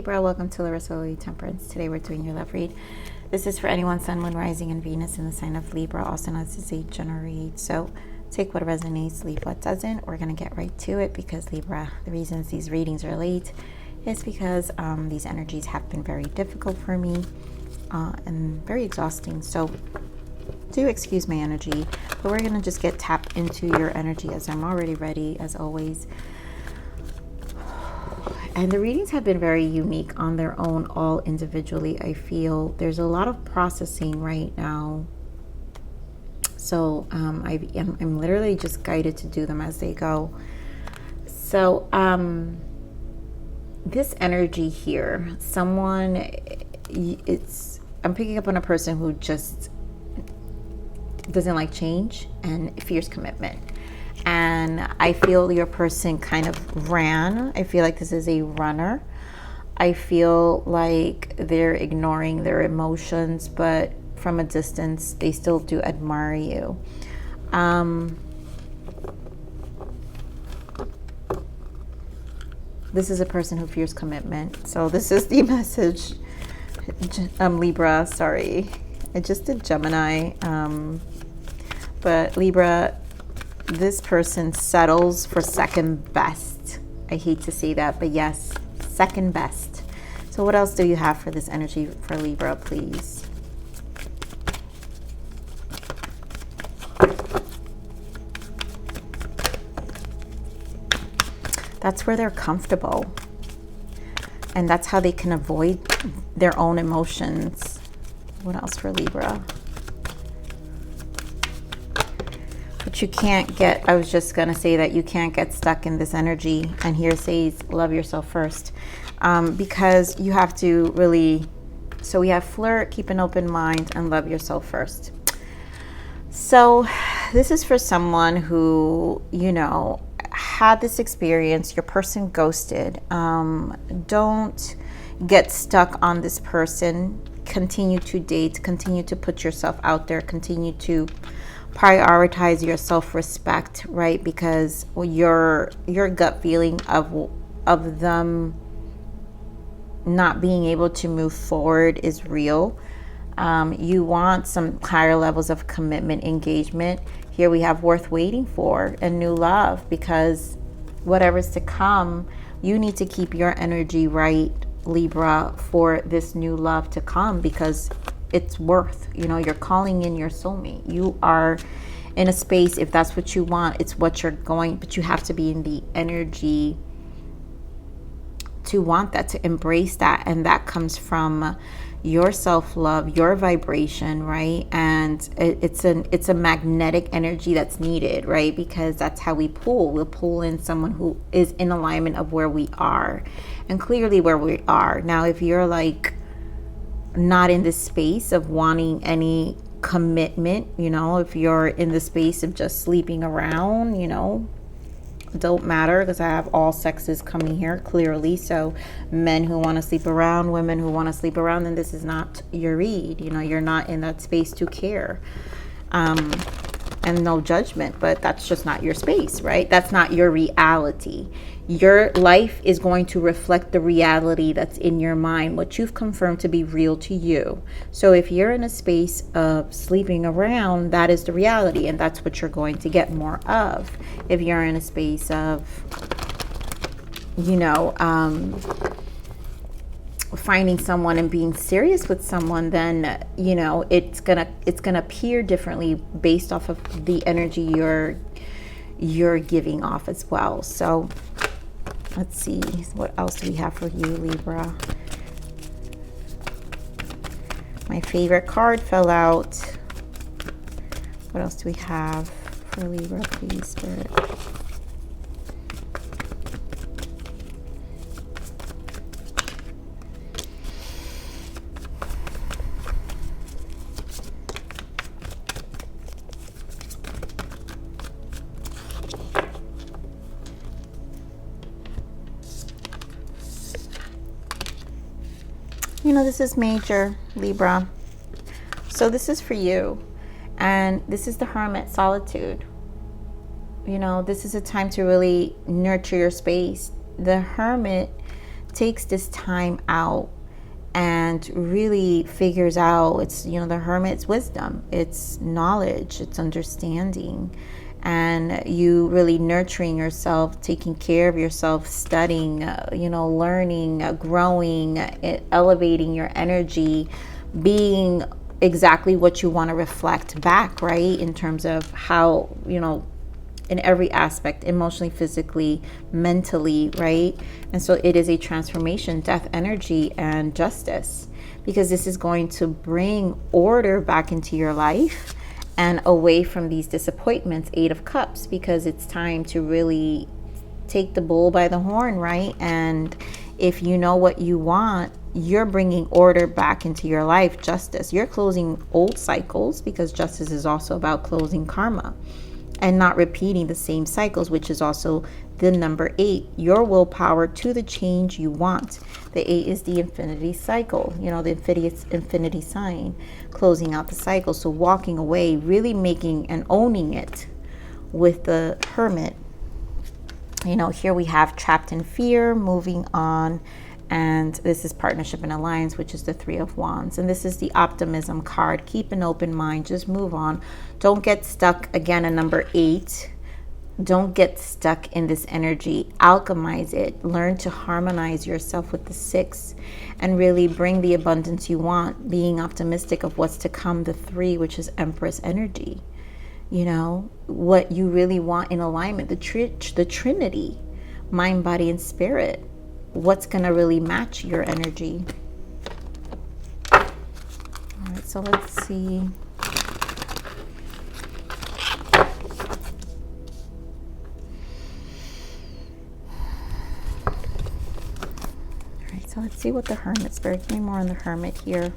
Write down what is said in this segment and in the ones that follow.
Libra, welcome to Larisa Lili Temperance. Today we're doing your love read. This is for anyone, Sun, Moon, Rising, and Venus in the sign of Libra, also known as a general read. So take what resonates, leave what doesn't. We're going to get right to it because Libra, the reasons these readings are late is because these energies have been very difficult for me and very exhausting. So do excuse my energy, but we're going to just get tapped into your energy as I'm already ready, as always. And the readings have been very unique on their own, all individually. I feel there's a lot of processing right now. So I'm literally just guided to do them as they go. So this energy here, someone, I'm picking up on a person who just doesn't like change and fears commitment. And I feel your person kind of ran. I feel like this is a runner. I feel like they're ignoring their emotions, but from a distance, they still do admire you. This is a person who fears commitment. So this is the message. Libra, sorry. I just did Gemini. But Libra, this person settles for second best. I hate to say that, but yes, second best. So what else do you have for this energy for Libra, please? That's where they're comfortable. And that's how they can avoid their own emotions. What else for Libra? But you can't get, I was just going to say that you can't get stuck in this energy. And here it says, love yourself first. Because you have to really, so we have flirt, keep an open mind, and love yourself first. So this is for someone who, you know, had this experience, your person ghosted. Don't get stuck on this person. Continue to date, continue to put yourself out there, continue to prioritize your self-respect, right? Because your gut feeling of them not being able to move forward is real. You want some higher levels of commitment, engagement. Here we have worth waiting for and new love, because whatever's to come, you need to keep your energy right, Libra, for this new love to come, because it's worth, you know, you're calling in your soulmate. You are in a space, if that's what you want, it's what you're going, but you have to be in the energy to want that, to embrace that. And that comes from your self-love, your vibration, right? And it's a magnetic energy that's needed, right? Because that's how we'll pull in someone who is in alignment of where we are, and clearly where we are. Now, if you're like not in this space of wanting any commitment, you know, if you're in the space of just sleeping around, you know, don't matter, because I have all sexes coming here clearly. So men who want to sleep around, women who want to sleep around, then this is not your read. You know, you're not in that space to care. And no judgment, but that's just not your space, right? That's not your reality. Your life is going to reflect the reality that's in your mind, what you've confirmed to be real to you. So if you're in a space of sleeping around, that is the reality, and that's what you're going to get more of. If you're in a space of, you know, finding someone and being serious with someone, then, you know, it's gonna appear differently based off of the energy you're giving off as well. So let's see, what else do we have for you, Libra? My favorite card fell out. What else do we have for Libra, please, Spirit? You know, this is major, Libra. So this is for you. And this is the Hermit, solitude. You know, this is a time to really nurture your space. The Hermit takes this time out and really figures out, it's, you know, the hermit's wisdom, it's knowledge, it's understanding, and you really nurturing yourself, taking care of yourself, studying, you know, learning, growing, elevating your energy, being exactly what you want to reflect back, right? In terms of how, you know, in every aspect, emotionally, physically, mentally, right? And so it is a transformation, death energy and justice, because this is going to bring order back into your life and away from these disappointments. 8 of Cups, because it's time to really take the bull by the horn, right? And if you know what you want, you're bringing order back into your life. Justice, you're closing old cycles, because justice is also about closing karma and not repeating the same cycles, which is also the number 8, your willpower to the change you want. The 8 is the infinity cycle, you know, the infinity sign, closing out the cycle. So walking away, really making and owning it with the Hermit. You know, here we have trapped in fear, moving on. And this is partnership and alliance, which is the 3 of Wands. And this is the optimism card. Keep an open mind. Just move on. Don't get stuck. Again, a number 8. Don't get stuck in this energy. Alchemize it. Learn to harmonize yourself with the 6 and really bring the abundance you want. Being optimistic of what's to come. The 3, which is Empress energy. You know, what you really want in alignment. The Trinity. Mind, body, and spirit. What's going to really match your energy. All right, so let's see. All right, so let's see what the Hermit, Spirit, give me more on the Hermit here.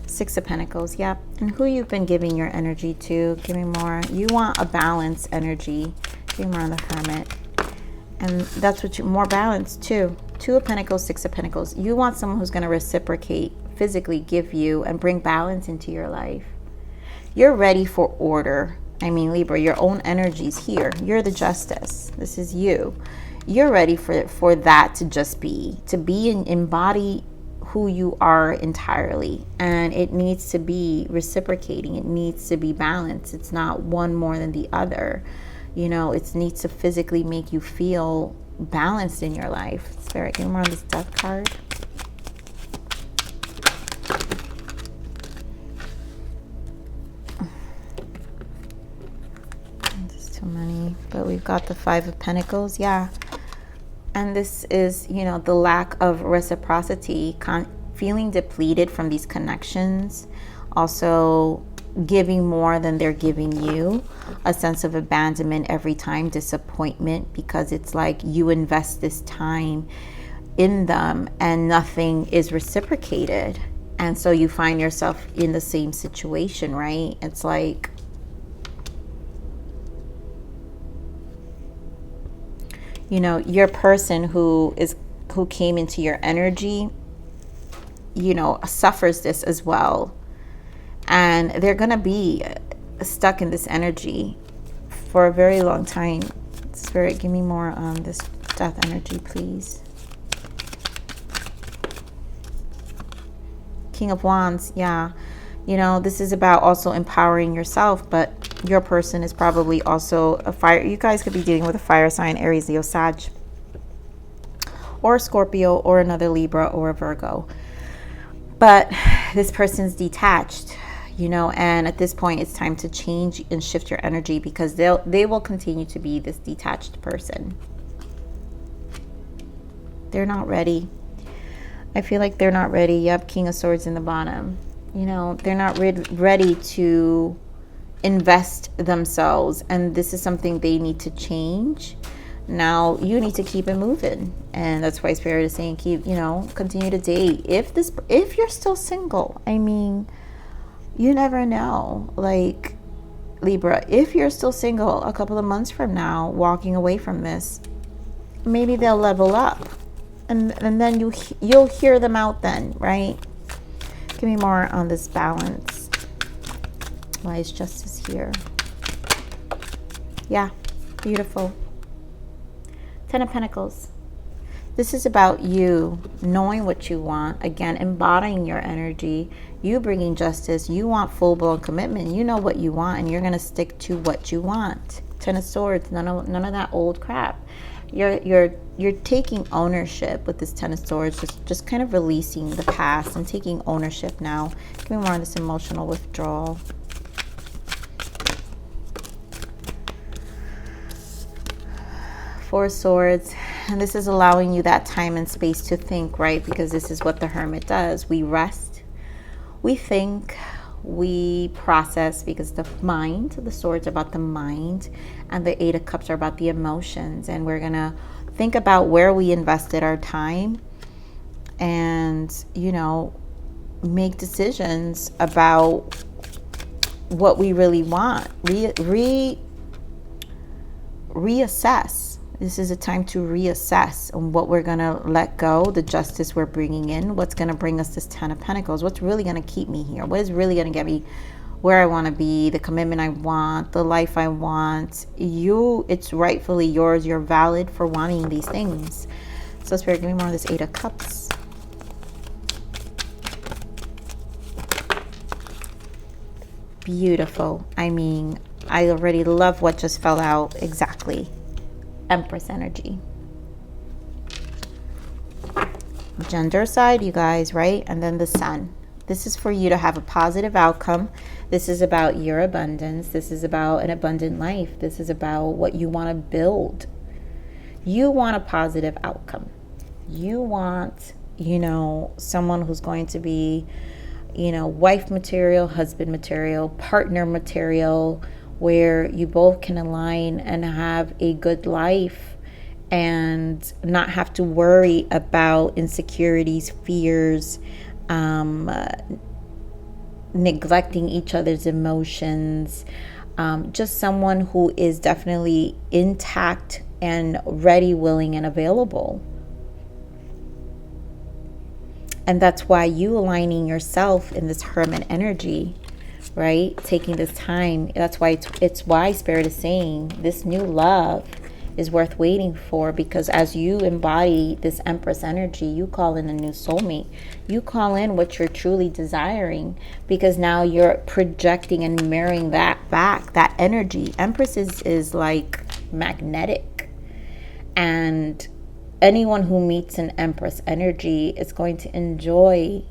Six of Pentacles, yep. And who you've been giving your energy to. Give me more. You want a balanced energy. Give me more on the Hermit. And that's what you, more balance too. 2 of Pentacles, 6 of Pentacles. You want someone who's going to reciprocate, physically give you and bring balance into your life. You're ready for order. I mean, Libra, your own energy's here. You're the Justice. This is you. You're ready for that to just be. To be and embody who you are entirely, and it needs to be reciprocating. It needs to be balanced. It's not one more than the other. You know, it needs to physically make you feel balanced in your life. Spirit, give me more on this Death card. There's too many, but we've got the 5 of Pentacles, yeah. And this is, you know, the lack of reciprocity, feeling depleted from these connections, also giving more than they're giving you, a sense of abandonment every time, disappointment, because it's like you invest this time in them and nothing is reciprocated. And so you find yourself in the same situation, right? It's like, you know, your person who came into your energy, you know, suffers this as well. And they're going to be stuck in this energy for a very long time. Spirit, give me more on this Death energy, please. King of Wands, yeah. You know, this is about also empowering yourself, but your person is probably also a fire. You guys could be dealing with a fire sign, Aries, Leo, Sag, or Scorpio, or another Libra, or a Virgo. But this person's detached, you know, and at this point it's time to change and shift your energy, because they will continue to be this detached person. They're not ready. I feel like they're not ready. Yep, King of Swords in the bottom. You know, they're not ready to invest themselves, and this is something they need to change. Now you need to keep it moving, and that's why Spirit is saying keep, you know, continue to date. If you're still single, I mean, you never know. Like, Libra, if you're still single a couple of months from now, walking away from this, maybe they'll level up, and then you'll hear them out then, right? Give me more on this balance. Why is justice here? Yeah, beautiful. Ten of Pentacles. This is about you knowing what you want. Again, embodying your energy. You bringing justice. You want full-blown commitment. You know what you want, and you're going to stick to what you want. Ten of Swords. None of that old crap. You're taking ownership with this Ten of Swords. Just kind of releasing the past and taking ownership now. Give me more on this emotional withdrawal. Four of Swords. And this is allowing you that time and space to think, right? Because this is what the Hermit does. We rest, we think, we process, because the mind, the Swords are about the mind, and the Eight of Cups are about the emotions. And we're going to think about where we invested our time and, you know, make decisions about what we really want. Reassess. This is a time to reassess on what we're going to let go, the justice we're bringing in, what's going to bring us this Ten of Pentacles, what's really going to keep me here, what is really going to get me where I want to be, the commitment I want, the life I want. It's rightfully yours. You're valid for wanting these things. So Spirit, give me more of this Eight of Cups. Beautiful. I mean, I already love what just fell out. Exactly. Empress energy. Gender side, you guys, right? And then the Sun. This is for you to have a positive outcome. This is about your abundance. This is about an abundant life. This is about what you want to build. You want a positive outcome. You want, you know, someone who's going to be, you know, wife material, husband material, partner material, where you both can align and have a good life and not have to worry about insecurities, fears, neglecting each other's emotions. Just someone who is definitely intact and ready, willing, and available. And that's why you aligning yourself in this Hermit energy, right? Taking this time. That's why it's why Spirit is saying this new love is worth waiting for, because as you embody this Empress energy, you call in a new soulmate. You call in what you're truly desiring, because now you're projecting and mirroring that back, that energy. Empress is like magnetic, and anyone who meets an Empress energy is going to enjoy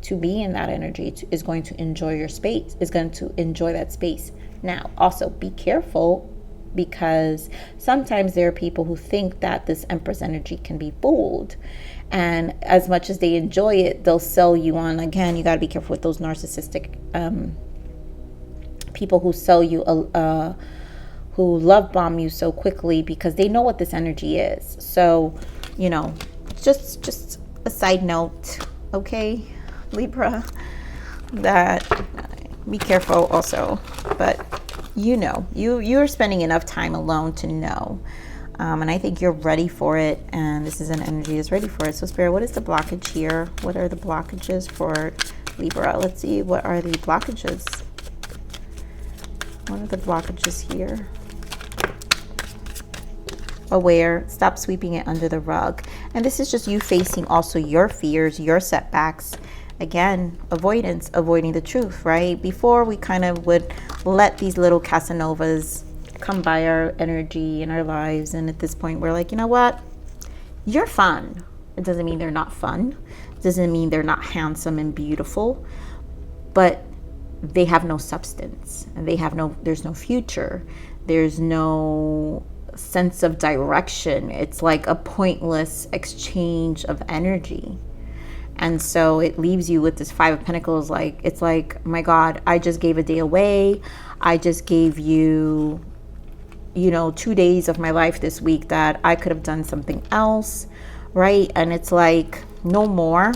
to be in that energy, is going to enjoy your space, is going to enjoy that space. Now, also be careful, because sometimes there are people who think that this Empress energy can be fooled. And as much as they enjoy it, they'll sell you on. Again, you got to be careful with those narcissistic people who sell you, who love bomb you so quickly, because they know what this energy is. So, you know, just a side note, okay, Libra, that be careful also. But you know, you're spending enough time alone to know, and I think you're ready for it, and this is an energy that's ready for it. So Spirit, what is the blockage here? What are the blockages for Libra? Let's see, what are the blockages? What are the blockages here? Aware, stop sweeping it under the rug. And this is just you facing also your fears, your setbacks. Again, avoidance, avoiding the truth, right? Before, we kind of would let these little Casanovas come by our energy in our lives. And at this point, we're like, you know what? You're fun. It doesn't mean they're not fun. It doesn't mean they're not handsome and beautiful. But they have no substance. And there's no future. There's no sense of direction. It's like a pointless exchange of energy. And so it leaves you with this Five of Pentacles. Like, it's like, my God, I just gave a day away. I just gave you, you know, 2 days of my life this week that I could have done something else, right? And it's like, no more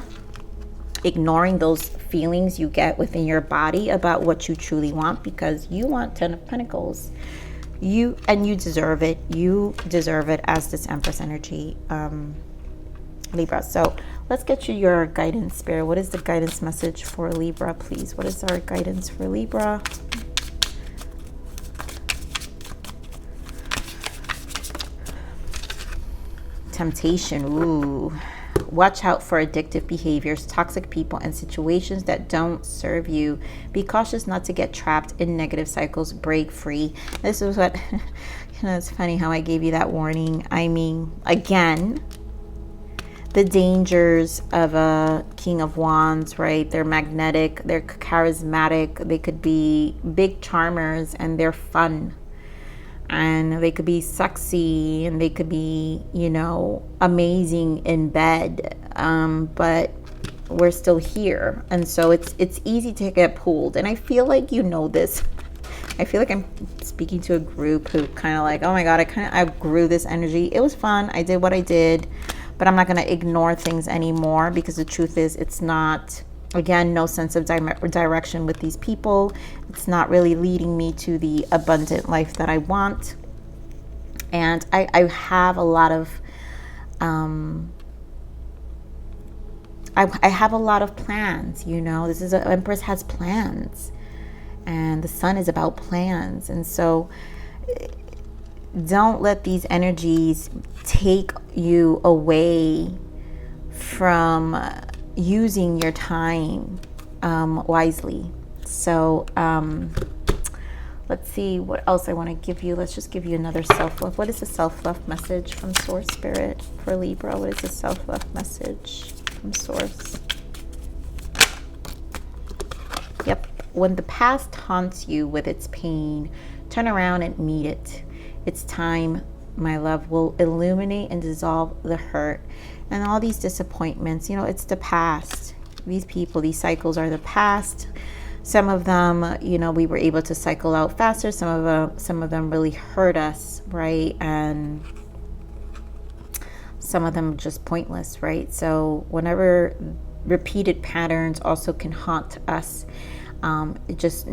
ignoring those feelings you get within your body about what you truly want, because you want Ten of Pentacles. You deserve it. You deserve it as this Empress energy, Libra. So let's get you your guidance, Spirit. What is the guidance message for Libra, please? What is our guidance for Libra? temptation. Ooh. Watch out for addictive behaviors, toxic people, and situations that don't serve you. Be cautious not to get trapped in negative cycles. Break free. This is what, it's funny how I gave you that warning. I mean, again, the dangers of a King of Wands, right? They're magnetic, they're charismatic, they could be big charmers, and they're fun. And they could be sexy, and they could be, amazing in bed, but we're still here. And so it's easy to get pulled. And I feel like this. I feel like I'm speaking to a group who kind of like, oh my God, I grew this energy. It was fun. I did what I did, but I'm not going to ignore things anymore, because the truth is it's not, again, no sense of direction with these people. It's not really leading me to the abundant life that I want. And I have a lot of, I have a lot of plans, This is Empress has plans, and the Sun is about plans. And so don't let these energies take you away from using your time wisely. So let's see what else I want to give you. Let's just give you another self-love. What is the self-love message from Source Spirit for Libra? What is the self-love message from Source? Yep. When the past haunts you with its pain, turn around and meet it. It's time, my love, will illuminate and dissolve the hurt and all these disappointments. It's the past. These people, these cycles are the past. Some of them, we were able to cycle out faster. Some of them really hurt us, right? And some of them just pointless, right? So whenever repeated patterns also can haunt us, just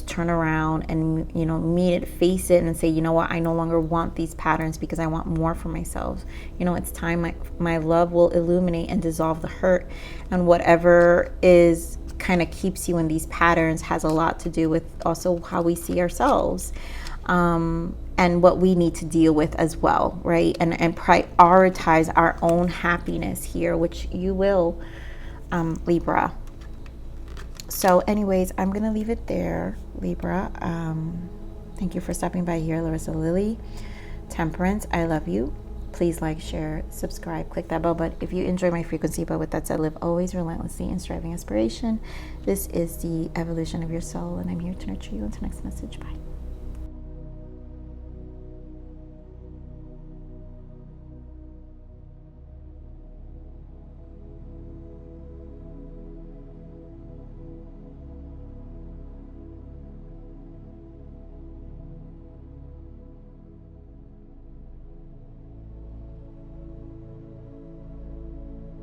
turn around and meet it, face it, and say, you know what, I no longer want these patterns, because I want more for myself. It's time, my love will illuminate and dissolve the hurt. And whatever is kind of keeps you in these patterns has a lot to do with also how we see ourselves, and what we need to deal with as well, right? And prioritize our own happiness here, which you will, Libra. So anyways, I'm going to leave it there, Libra. Thank you for stopping by here, Larisa Lili. Temperance, I love you. Please like, share, subscribe, click that bell button if you enjoy my frequency. But with that said, live always relentlessly in striving aspiration. This is the evolution of your soul, and I'm here to nurture you. Until next message. Bye.